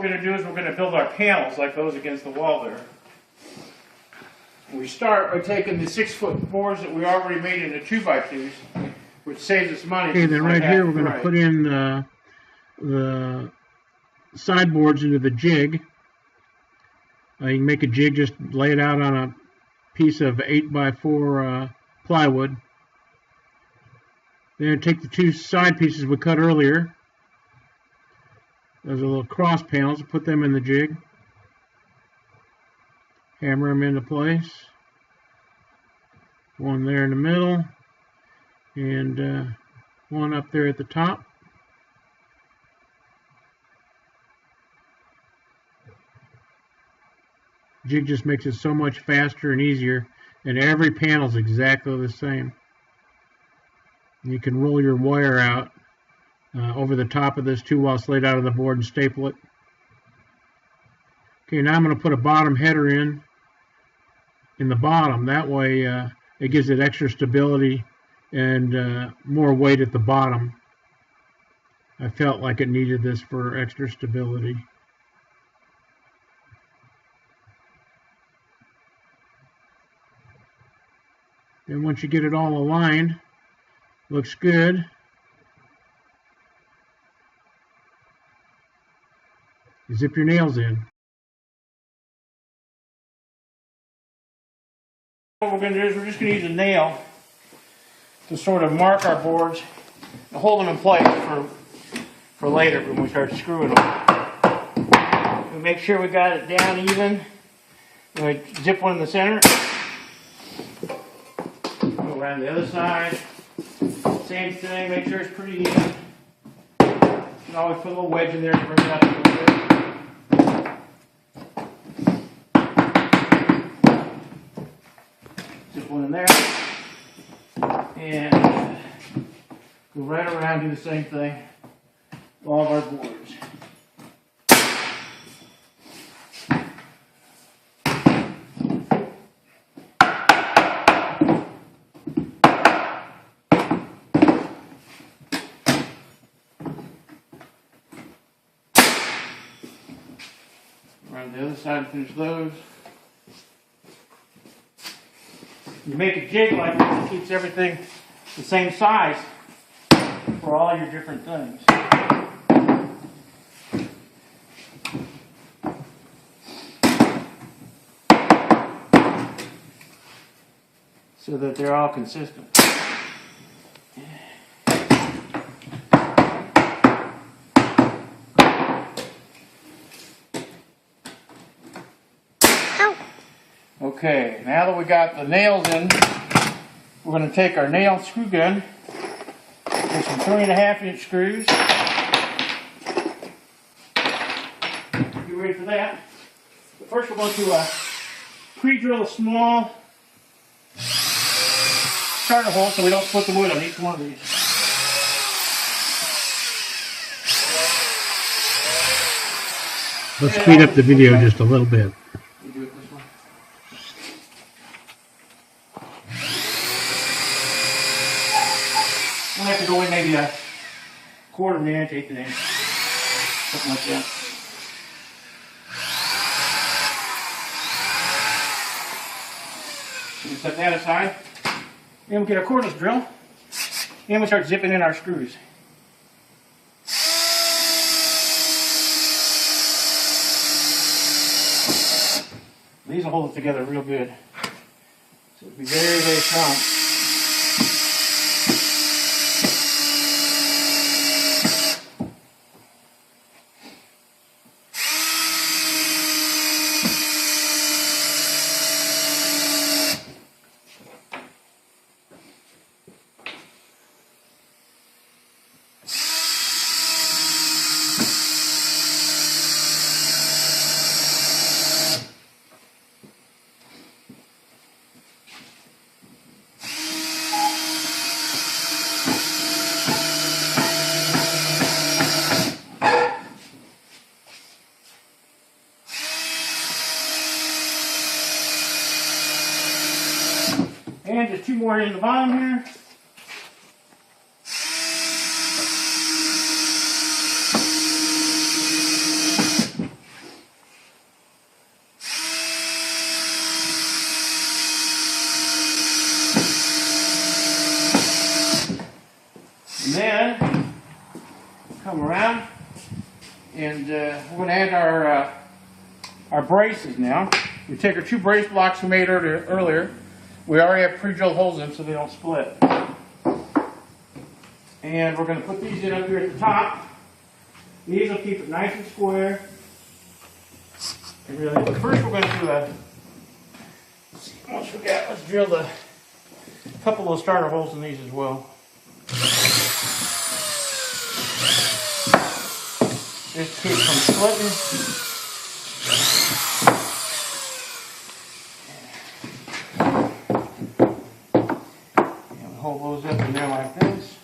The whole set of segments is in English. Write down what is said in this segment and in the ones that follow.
going to do is we're going to build our panels like those against the wall there. We start by taking the 6-foot boards that we already made into 2x2s, which saves us money. Okay, then right here we're going to put in the sideboards into the jig. You can make a jig, just lay it out on a piece of 8x4 plywood. Then take the 2 side pieces we cut earlier. Those are little cross panels. Put them in the jig. Hammer them into place. One there in the middle. And one up there at the top. Jig just makes it so much faster and easier. And every panel is exactly the same. You can roll your wire out over the top of this too while it's laid out on the board and staple it. Okay, now I'm going to put a bottom header in the bottom. That way it gives it extra stability and more weight at the bottom. I felt like it needed this for extra stability. Then once you get it all aligned, looks good. You zip your nails in. What we're going to do is we're just going to use a nail to sort of mark our boards and hold them in place for later when we start screwing them. We make sure we got it down even. We zip one in the center. Go around the other side. Same thing, make sure it's pretty even. You can always put a little wedge in there to bring it up a little bit. Zip one in there. And go right around, do the same thing with all of our boards. Around the other side and finish those. You make a jig like this, it keeps everything the same size for all your different things. So that they're all consistent. Okay, now that we got the nails in, we're going to take our nail screw gun, get some 3.5-inch screws. Get ready for that. But first we're going to pre-drill a small starter hole so we don't split the wood on each one of these. Let's speed up the video just a little bit. We'll have to go in maybe a 1/4 of an inch, 1/8 of an inch, something like that. So we set that aside. Then we get our cordless drill. And we start zipping in our screws. These will hold it together real good. So it'll be very, very strong. And just 2 more in the bottom here. And then come around and we're going to add our braces now. We take our 2 brace blocks we made earlier. We already have pre-drilled holes in them so they don't split. And we're going to put these in up here at the top. These will keep it nice and square. And really, but first we're going to do let's drill a couple of starter holes in these as well. Just keep from splitting. And we'll hold those up in there like this.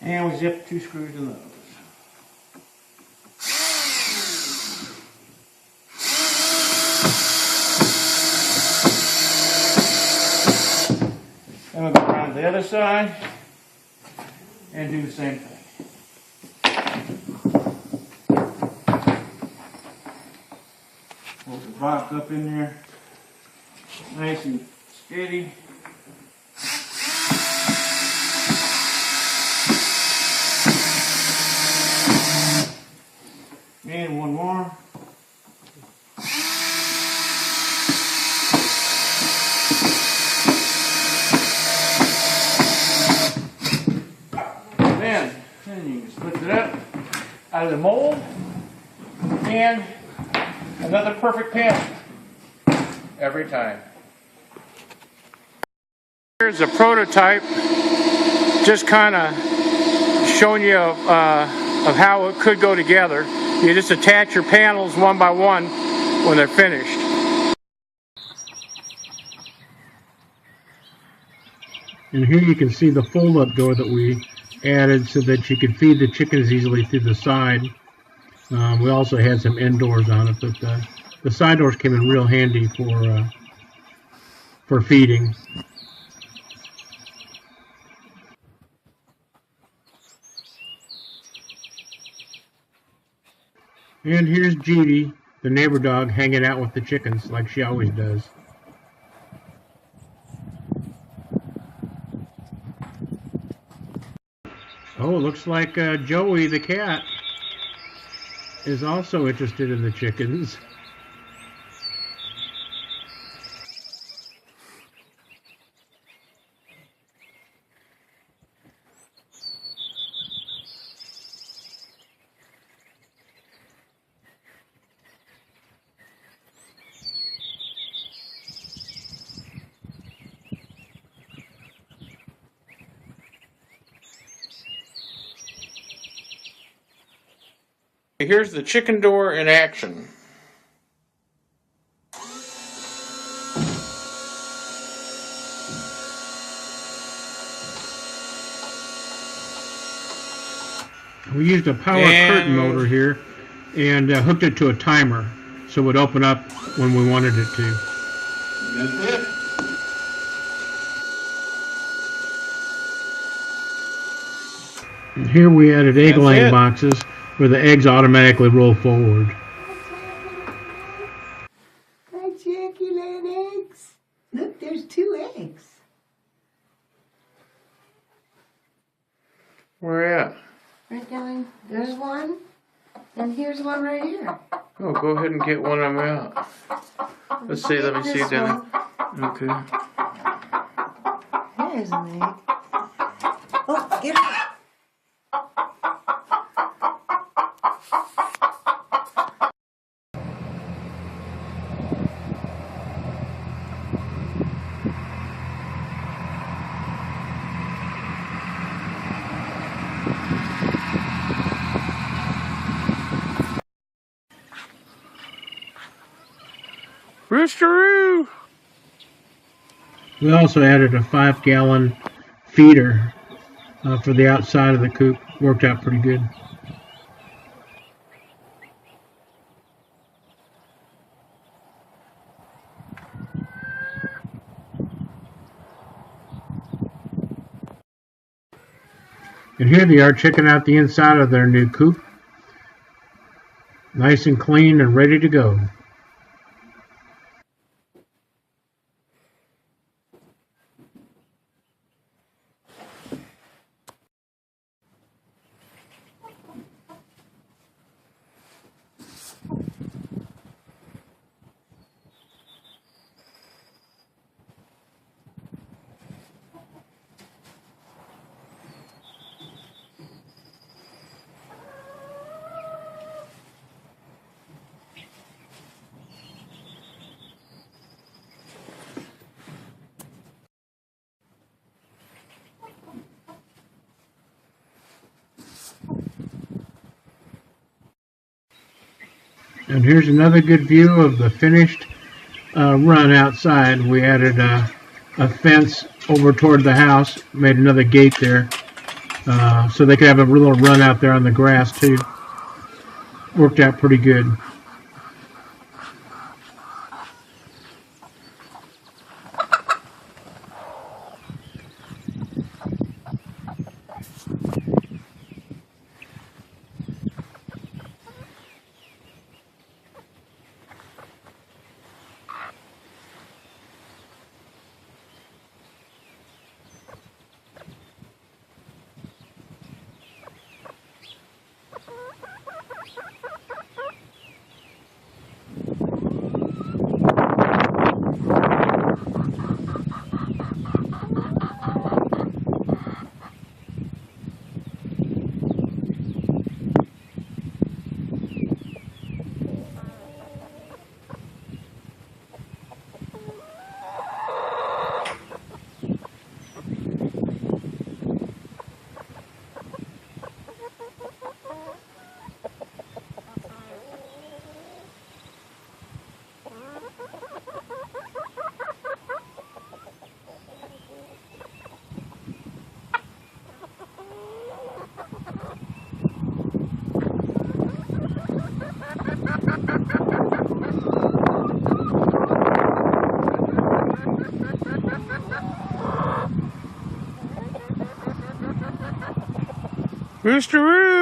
And we zip 2 screws in those. Then we'll go around the other side and do the same thing. Hold the box up in there, nice and steady. And one more. Then you can split it up out of the mold, and another perfect panel every time. Here's a prototype, just kind of showing you of how it could go together. You just attach your panels one by one when they're finished. And here you can see the fold-up door that we added so that you could feed the chickens easily through the side. We also had some end doors on it, but the side doors came in real handy for feeding. And here's Judy, the neighbor dog, hanging out with the chickens like she always does. Oh, it looks like Joey the cat is also interested in the chickens. Here's the chicken door in action. We used a power curtain motor here and hooked it to a timer so it would open up when we wanted it to. That's it. And here we added egg laying boxes where the eggs automatically roll forward. Hi, Jackie laying eggs. Look, there's 2 eggs. Where at? Right down, there's one, and here's one right here. Oh, go ahead and get one of them out. Let's see, let me see This then. one. Okay. There's an egg. Oh, get it. Roosteroo! We also added a 5-gallon feeder for the outside of the coop. Worked out pretty good. And here they are checking out the inside of their new coop. Nice and clean and ready to go. And here's another good view of the finished run outside. We added a fence over toward the house, made another gate there, so they could have a little run out there on the grass too. Worked out pretty good. Roosteroo!